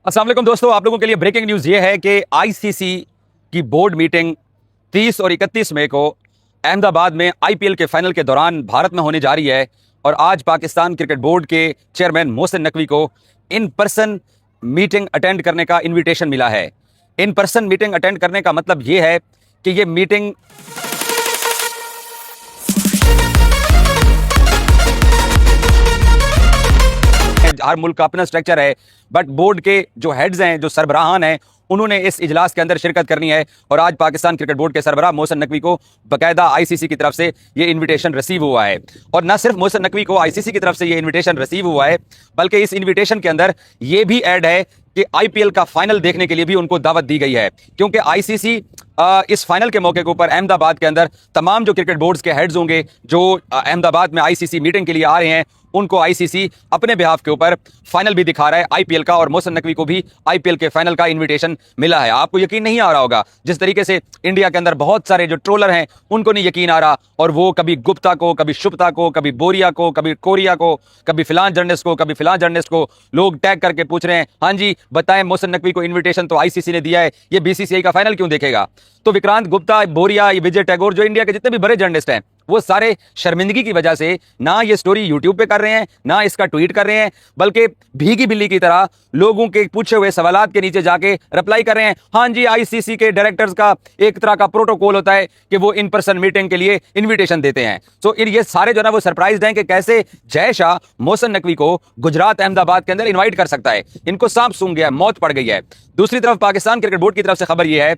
अस्सलाम वालेकुम दोस्तों, आप लोगों के लिए ब्रेकिंग न्यूज़ ये है कि आईसीसी की बोर्ड मीटिंग 30 और 31 मई को अहमदाबाद में आईपीएल के फाइनल के दौरान भारत में होने जा रही है। और आज पाकिस्तान क्रिकेट बोर्ड के चेयरमैन मोहसिन नकवी को इन पर्सन मीटिंग अटेंड करने का इन्विटेशन मिला है। इन पर्सन मीटिंग अटेंड करने का मतलब ये है कि ये मीटिंग हर मुल्क का अपना स्ट्रक्चर है, बट बोर्ड के जो हेड्स हैं, जो सरबराहान हैं, उन्होंने इस इजलास के अंदर शिरकत करनी है। और आज पाकिस्तान क्रिकेट बोर्ड के सरबराह मोहसिन नकवी को बाकायदा आईसीसी की तरफ से ये इनविटेशन रिसीव हुआ है। और न सिर्फ मोहसिन नकवी को आईसीसी की तरफ से ये इनविटेशन रिसीव हुआ है, बल्कि इस इनविटेशन के अंदर ये भी ऐड है कि आईपीएल का फाइनल देखने के लिए भी उनको दावत दी गई है। क्योंकि आईसीसी इस फाइनल के मौके के ऊपर अहमदाबाद के अंदर तमाम जो क्रिकेट बोर्ड्स के हेड्स होंगे जो अहमदाबाद में आईसीसी मीटिंग के लिए आ रहे हैं, उनको आईसीसी अपने बिहाफ के ऊपर फाइनल भी दिखा रहा है आईपीएल का। और मोहसिन नकवी को भी आईपीएल के फाइनल का इनविटेशन मिला है। आपको यकीन नहीं आ रहा होगा, जिस तरीके से इंडिया के अंदर बहुत सारे जो ट्रोलर हैं उनको नहीं यकीन आ रहा, और वो कभी गुप्ता को, कभी शुभता को, कभी बोरिया को, कभी कोरिया को, कभी फिलान जर्नलिस्ट को, कभी फिलान जर्नलिस्ट को लोग टैग करके पूछ रहे हैं, हाँ जी बताएं मोहसिन नकवी को इन्विटेशन तो आईसीसी ने दिया है, ये बीसीसीआई का फाइनल क्यों देखेगा। तो विक्रांत गुप्ता, बोरिया, विजय टैगोर, जो इंडिया के जितने भी बड़े जर्नलिस्ट हैं, वो सारे शर्मिंदगी की वजह से ना ये स्टोरी यूट्यूब पे कर रहे हैं, ना इसका ट्वीट कर रहे हैं, बल्कि भीगी बिल्ली की तरह लोगों के पूछे हुए सवालात के नीचे जाके रिप्लाई कर रहे हैं। हाँ जी, आईसीसी के डायरेक्टर्स का एक तरह का प्रोटोकॉल होता है कि वो इन पर्सन मीटिंग के लिए इन्विटेशन देते हैं। तो ये सारे जो ना वो सरप्राइज्ड हैं कि कैसे जय शाह मोहसिन नकवी को गुजरात अहमदाबाद के अंदर इन्वाइट कर सकता है। इनको सांप सूंघ गया, मौत पड़ गई है। दूसरी तरफ पाकिस्तान क्रिकेट बोर्ड की तरफ से खबर यह है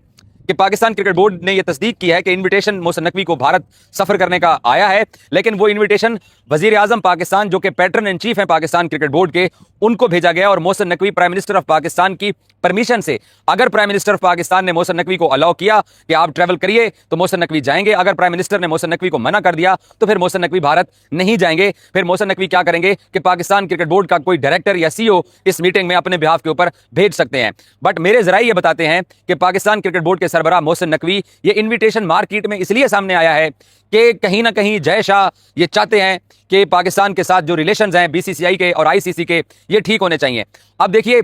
कि पाकिस्तान क्रिकेट बोर्ड ने यह तस्दीक की है कि इनविटेशन मोहसिन नकवी को भारत सफर करने का आया है, लेकिन वो इनविटेशन वजीर आजम पाकिस्तान, जो कि पैटर्न इन चीफ हैं पाकिस्तान क्रिकेट बोर्ड के, उनको भेजा गया। और Mohsin Naqvi prime minister of Pakistan की परमिशन से, अगर प्राइम मिनिस्टर ऑफ पाकिस्तान ने मोहसिन नकवी को अलाउ किया कि आप ट्रैवल करिए, तो मोहसिन नकवी जाएंगे। अगर प्राइम मिनिस्टर ने मोहसिन नकवी को मना कर दिया तो फिर मोहसिन नकवी भारत नहीं जाएंगे। फिर मोहसिन नकवी क्या करेंगे कि पाकिस्तान क्रिकेट बोर्ड का कोई डायरेक्टर या सीईओ इस मीटिंग में अपने बिहाफ के ऊपर भेज सकते हैं। बट मेरे जराये ये बताते हैं कि पाकिस्तान क्रिकेट बोर्ड के सरबराह मोहसिन नकवी, ये इन्विटेशन मार्केट में इसलिए सामने आया है कि कहीं ना कहीं जय शाह ये चाहते हैं कि पाकिस्तान के साथ जो रिलेशंस हैं बीसीसीआई के और आईसीसी के, ये ठीक होने चाहिए। अब देखिए,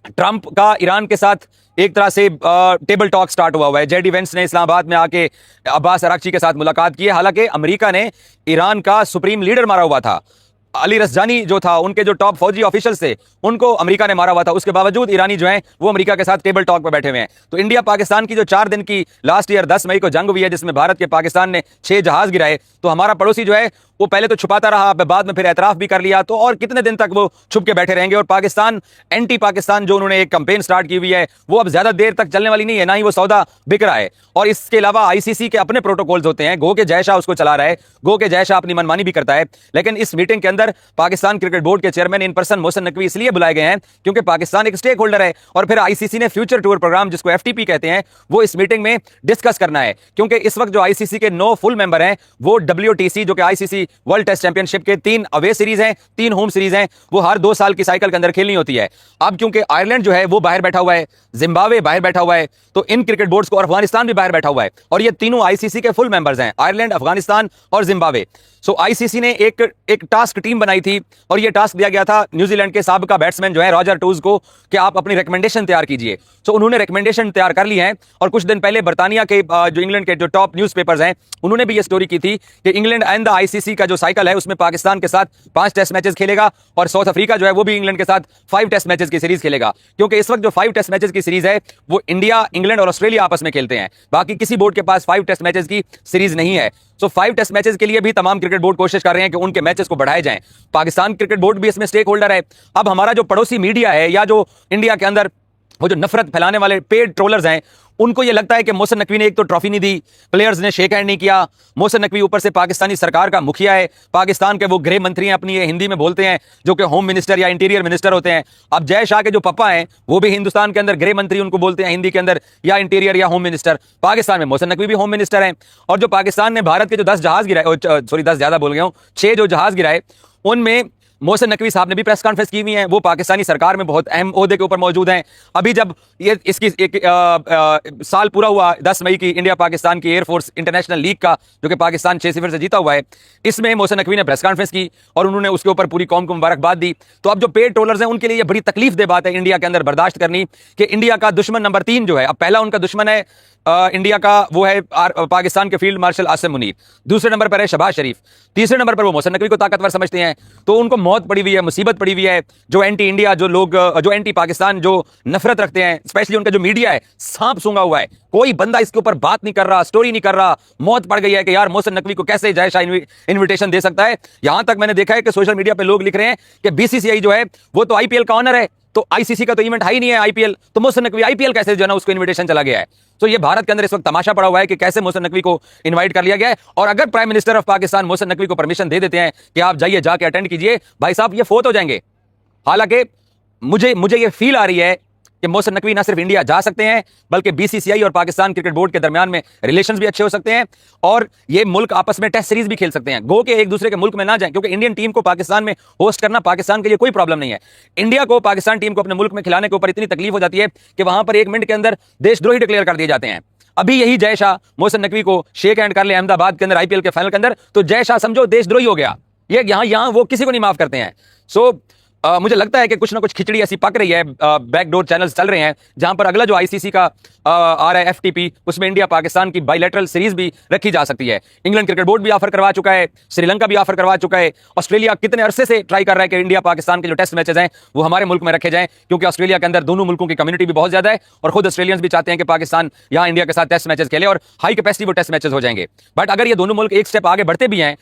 ट्रंप का ईरान के साथ एक तरह से टेबल टॉक स्टार्ट हुआ है। जेडी वेंस ने इस्लामाबाद में आके अब्बास अरागची के साथ मुलाकात की है। हालांकि अमेरिका ने ईरान का सुप्रीम लीडर मारा हुआ था, अली रज़जानी जो था, उनके जो टॉप फौजी ऑफिशियल्स थे, उनको अमेरिका ने मारा हुआ था। उसके बावजूद ईरानी जो हैं वो अमेरिका के साथ टेबल टॉक पे बैठे हुए हैं। तो इंडिया पाकिस्तान की जो 4 दिन की लास्ट ईयर 10 मई को जंग हुई है, जिसमें भारत के पाकिस्तान ने 6 जहाज गिराए, तो हमारा पड़ोसी जो है वो पहले तो छुपाता रहा, बाद में फिर एतराफ भी कर लिया। तो और कितने दिन तक वो छुप के बैठे रहेंगे। और पाकिस्तान, एंटी पाकिस्तान जो उन्होंने एक कैंपेन स्टार्ट की हुई है, वो अब ज्यादा देर तक चलने वाली नहीं है, ना ही वो सौदा बिक रहा है। और इसके अलावा आईसीसी के अपने प्रोटोकॉल्स होते हैं। गो के जय शाह उसको चला रहा है, गो के जय शाह अपनी मनमानी भी करता है। लेकिन इस मीटिंग के अंदर पाकिस्तान क्रिकेट बोर्ड के chairman in person Mohsin Naqvi इसलिए बुलाए गए हैं क्योंकि पाकिस्तान एक स्टेक होल्डर है। और फिर आईसीसी ने फ्यूचर टूर प्रोग्राम, जिसको एफटीपी कहते हैं, वो इस मीटिंग में डिस्कस करना है। क्योंकि इस वक्त जो आईसीसी के 9 फुल मेंबर हैं, वो डब्ल्यूटीसी, जो कि आईसीसी वर्ल्ड टेस्ट चैंपियनशिप के 3 अवे सीरीज हैं, 3 होम सीरीज हैं, वो हर 2 साल की साइकिल के अंदर खेलनी होती है। अब क्योंकि आयरलैंड जो है वो बाहर बैठा हुआ है, जिम्बाब्वे बाहर बैठा हुआ है, तो इन क्रिकेट बोर्ड्स को, और अफगानिस्तान भी बाहर बैठा हुआ है, और ये तीनों आईसीसी के फुल मेंबर्स हैं, आयरलैंड, अफगानिस्तान और जिम्बाब्वे। सो आईसीसी ने एक टास्क टीम बनाई थी, और ये टास्क दिया गया था न्यूजीलैंड के साबिका बैट्समैन जो है रॉजर टूज को कि आप अपनी रिकमेंडेशन तैयार कीजिए। सो उन्होंने रिकमेंडेशन तैयार कर ली है। और कुछ दिन पहले बर्तानिया के जो इंग्लैंड के जो टॉप न्यूज़पेपर्स हैं, उन्होंने भी ये स्टोरी की थी कि इंग्लैंड एंड द आईसीसी का जो साइकिल है उसमें पाकिस्तान के साथ 5 टेस्ट मैचेस खेलेगा, और साउथ अफ्रीका जो है वो भी इंग्लैंड के साथ 5 टेस्ट मैचेस की सीरीज खेलेगा। क्योंकि इस वक्त जो 5 टेस्ट मैचेस की सीरीज है वो इंडिया, इंग्लैंड और ऑस्ट्रेलिया आपस में खेलते हैं। बाकी किसी बोर्ड के पास 5 टेस्ट मैचेस की सीरीज नहीं है। सो 5 टेस्ट मैचेस के लिए भी तमाम क्रिकेट बोर्ड कोशिश कर रहे हैं कि उनके मैचेस को बढ़ाए जाएं। पाकिस्तान क्रिकेट बोर्ड भी इसमें स्टेक होल्डर है। अब हमारा जो पड़ोसी मीडिया है, या जो इंडिया के अंदर वो जो नफरत फैलाने वाले पेड ट्रोलर्स हैं, उनको ये लगता है कि मोहसिन नकवी ने एक तो ट्रॉफी नहीं दी, प्लेयर्स ने शेक हैंड नहीं किया, मोहसिन नकवी ऊपर से पाकिस्तानी सरकार का मुखिया है, पाकिस्तान के वो गृह मंत्री हैं, अपनी ये हिंदी में बोलते हैं, जो कि होम मिनिस्टर या इंटीरियर मिनिस्टर होते हैं। अब जय शाह के जो पापा हैं वो भी हिंदुस्तान के अंदर गृह मंत्री उनको बोलते हैं हिंदी के अंदर, या इंटीरियर या होम मिनिस्टर। पाकिस्तान में मोहसिन नकवी भी होम मिनिस्टर हैं। और जो पाकिस्तान ने भारत के जो 10 जहाज गिराए, सॉरी 10 ज्यादा बोल गया हूं, 6 जो जहाज गिराए, उनमें मोहसिन नकवी साहब ने भी प्रेस कॉन्फ्रेंस की हुई है, वो पाकिस्तानी सरकार में बहुत अहम ओहदे के ऊपर मौजूद हैं। अभी जब ये इसकी एक साल पूरा हुआ 10 मई की इंडिया पाकिस्तान की एयरफोर्स इंटरनेशनल लीग का, जो कि पाकिस्तान 6-0 से जीता हुआ है, इसमें मोहसिन नकवी ने प्रेस कॉन्फ्रेंस की और उन्होंने उसके ऊपर पूरी कौम को मुबारकबाद दी। तो अब जो पेड ट्रोलर्स हैं उनके लिए बड़ी तकलीफ दे बात है इंडिया के अंदर बर्दाश्त करनी कि इंडिया का दुश्मन नंबर 3 जो है, अब पहला उनका दुश्मन है इंडिया का, वो है पाकिस्तान के फील्ड मार्शल आसिम मुनीर, दूसरे नंबर पर है शहबाज शरीफ, तीसरे नंबर पर वो मोहसिन नकवी को ताकतवर समझते हैं। तो उनको मौत पड़ी हुई है, मुसीबत पड़ी हुई है। जो एंटी इंडिया, जो लोग जो एंटी पाकिस्तान, जो नफरत रखते हैं, स्पेशली उनका जो मीडिया है, सांप सूंघा हुआ है, कोई बंदा इसके ऊपर बात नहीं कर रहा, स्टोरी नहीं कर रहा। मौत पड़ गई है कि यार मोहसिन नकवी को कैसे जय शाह इन्विटेशन दे सकता है। यहां तक मैंने देखा है कि सोशल मीडिया पे लोग लिख रहे हैं कि बीसीसीआई जो है वो तो आईपीएल का ऑनर है, तो आईसीसी का तो इवेंट है ही नहीं है आईपीएल, तो मोहसिन नकवी आईपीएल कैसे जो है ना उसको इन्विटेशन चला गया है। तो ये भारत के अंदर इस वक्त तमाशा पड़ा हुआ है कि कैसे मोहसिन नकवी को इनवाइट कर लिया गया है। और अगर prime minister of Pakistan Mohsin Naqvi को परमिशन दे देते हैं कि आप जाइए, जाके अटेंड कीजिए, भाई साहब ये फोत हो जाएंगे। हालांकि मुझे ये फील आ रही है कि मोहसिन नकवी ना सिर्फ इंडिया जा सकते हैं, बल्कि बीसीसीआई और पाकिस्तान क्रिकेट बोर्ड के दरमियान में रिलेशंस भी अच्छे हो सकते हैं और ये मुल्क आपस में टेस्ट सीरीज भी खेल सकते हैं। गो के एक दूसरे के मुल्क में ना जाएं, क्योंकि इंडियन टीम को पाकिस्तान में होस्ट करना पाकिस्तान के लिए कोई प्रॉब्लम नहीं है। इंडिया को पाकिस्तान टीम को अपने मुल्क में खिलाने के ऊपर इतनी तकलीफ हो जाती है कि वहां पर 1 मिनट के अंदर देशद्रोही डिक्लेयर कर दिए जाते हैं। अभी यही जय शाह मोहसिन नकवी को शेक हैंड कर ले अहमदाबाद के अंदर आईपीएल के फाइनल के अंदर, तो जय शाह समझो देशद्रोही हो गया। ये यहां वो किसी को नहीं माफ करते हैं। सो मुझे लगता है कि कुछ ना कुछ खिचड़ी ऐसी पक रही है, बैकडोर चैनल्स चल रहे हैं, जहां पर अगला जो आईसीसी का आ रहा है एफटीपी, उसमें इंडिया पाकिस्तान की बायलैटरल सीरीज भी रखी जा सकती है। इंग्लैंड क्रिकेट बोर्ड भी ऑफर करवा चुका है, श्रीलंका भी ऑफर करवा चुका है, ऑस्ट्रेलिया कितने अरसे से ट्राई कर रहा है कि इंडिया पाकिस्तान के जो टेस्ट मैचेस हैं वो हमारे मुल्क में रखे जाएं, क्योंकि ऑस्ट्रेलिया के अंदर दोनों मुल्कों की कम्युनिटी भी बहुत ज्यादा है और खुद ऑस्ट्रेलियंस भी चाहते हैं कि पाकिस्तान यहां इंडिया के साथ टेस्ट मैचेस खेले और हाई कैपेसिटी वो टेस्ट मैचेस हो जाएंगे। बट अगर ये दोनों मुल्क एक स्टेप आगे बढ़ते भी हैं